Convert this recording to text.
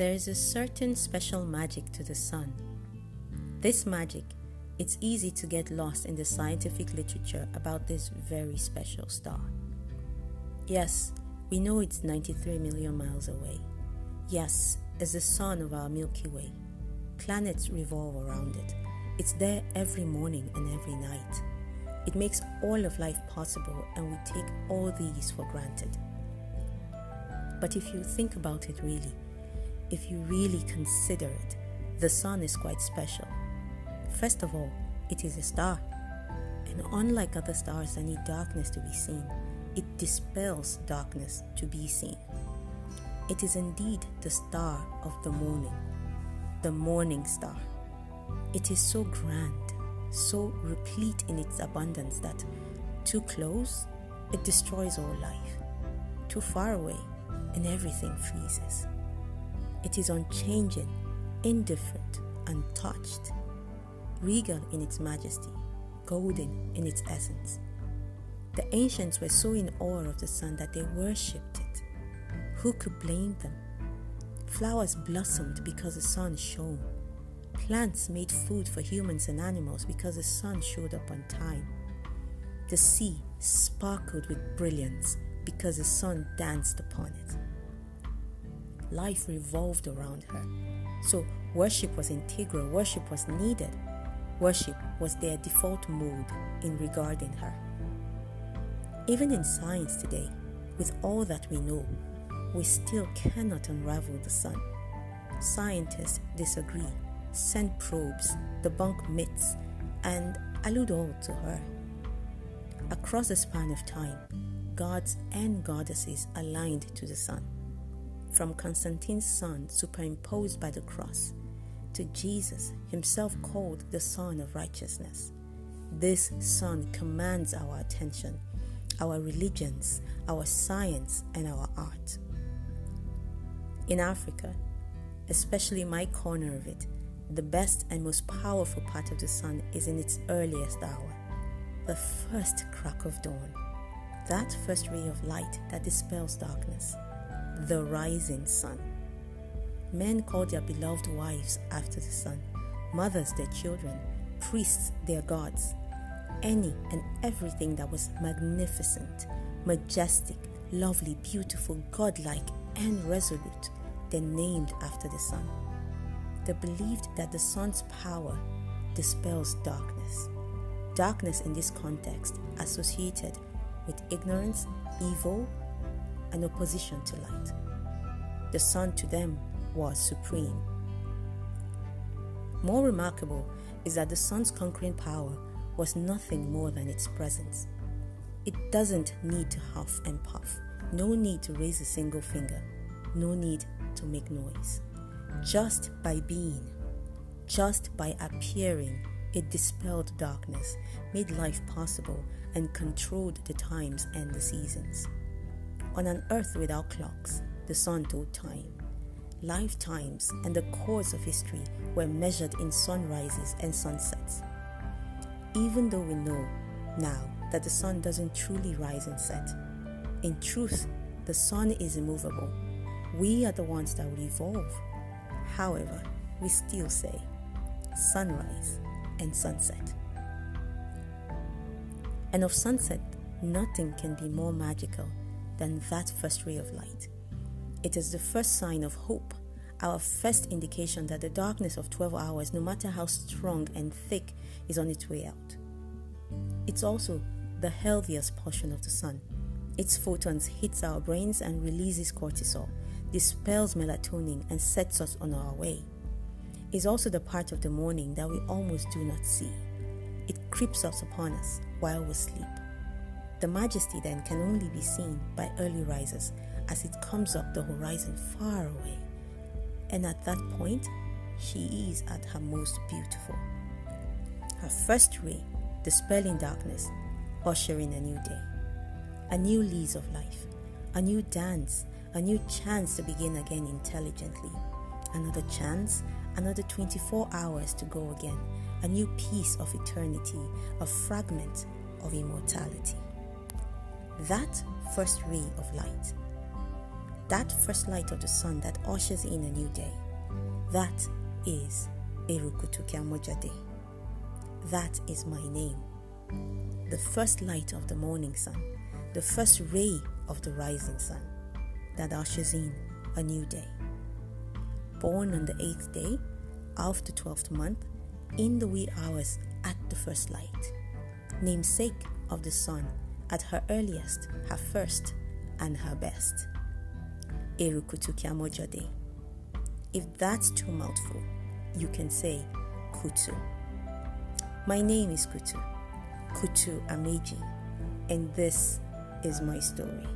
There is a certain special magic to the sun. This magic, it's easy to get lost in the scientific literature about this very special star. Yes, we know it's 93 million miles away. Yes, it's the sun of our Milky Way. Planets revolve around it. It's there every morning and every night. It makes all of life possible, and we take all these for granted. But if you think about it really, if you really consider it, the sun is quite special. First of all, it is a star. And unlike other stars that need darkness to be seen, it dispels darkness to be seen. It is indeed the star of the morning star. It is so grand, so replete in its abundance that too close, it destroys all life. Too far away, and everything freezes. It is unchanging, indifferent, untouched, regal in its majesty, golden in its essence. The ancients were so in awe of the sun that they worshipped it. Who could blame them? Flowers blossomed because the sun shone. Plants made food for humans and animals because the sun showed up on time. The sea sparkled with brilliance because the sun danced upon it. Life revolved around her. So worship was integral, worship was needed. Worship was their default mode in regarding her. Even in science today, with all that we know, we still cannot unravel the sun. Scientists disagree, send probes, debunk myths, and allude all to her. Across the span of time, gods and goddesses aligned to the sun. From Constantine's sun superimposed by the cross, to Jesus, himself called the Son of Righteousness. This sun commands our attention, our religions, our science, and our art. In Africa, especially my corner of it, the best and most powerful part of the sun is in its earliest hour, the first crack of dawn, that first ray of light that dispels darkness, the rising sun. Men call their beloved wives after the sun, mothers their children, priests their gods. Any and everything that was magnificent, majestic, lovely, beautiful, godlike, and resolute, they named after the sun. They believed that the sun's power dispels darkness. Darkness in this context associated with ignorance, evil, and opposition to light. The sun to them was supreme. More remarkable is that the sun's conquering power was nothing more than its presence. It doesn't need to huff and puff, no need to raise a single finger, no need to make noise. Just by being, just by appearing, it dispelled darkness, made life possible, and controlled the times and the seasons. On an earth without clocks, the sun told time. Lifetimes and the course of history were measured in sunrises and sunsets. Even though we know now that the sun doesn't truly rise and set, in truth, the sun is immovable. We are the ones that will evolve. However, we still say sunrise and sunset. And of sunset, nothing can be more magical than that first ray of light. It is the first sign of hope, our first indication that the darkness of 12 hours, no matter how strong and thick, is on its way out. It's also the healthiest portion of the sun. Its photons hits our brains and releases cortisol, dispels melatonin, and sets us on our way. It's also the part of the morning that we almost do not see. It creeps up upon us while we sleep. The majesty then can only be seen by early risers as it comes up the horizon far away. And at that point, she is at her most beautiful. Her first ray, dispelling darkness, ushering a new day, a new lease of life, a new dance, a new chance to begin again intelligently, another chance, another 24 hours to go again, a new piece of eternity, a fragment of immortality. That first ray of light, that first light of the sun that ushers in a new day. That is Kutu Ameji. That is my name. The first light of the morning sun, the first ray of the rising sun that ushers in a new day. Born on the 8th day of the 12th month, in the wee hours at the first light. Namesake of the sun, at her earliest, her first, and her best. Kutu Ameji. If that's too mouthful, you can say Kutu. My name is Kutu Ameji, and this is my story.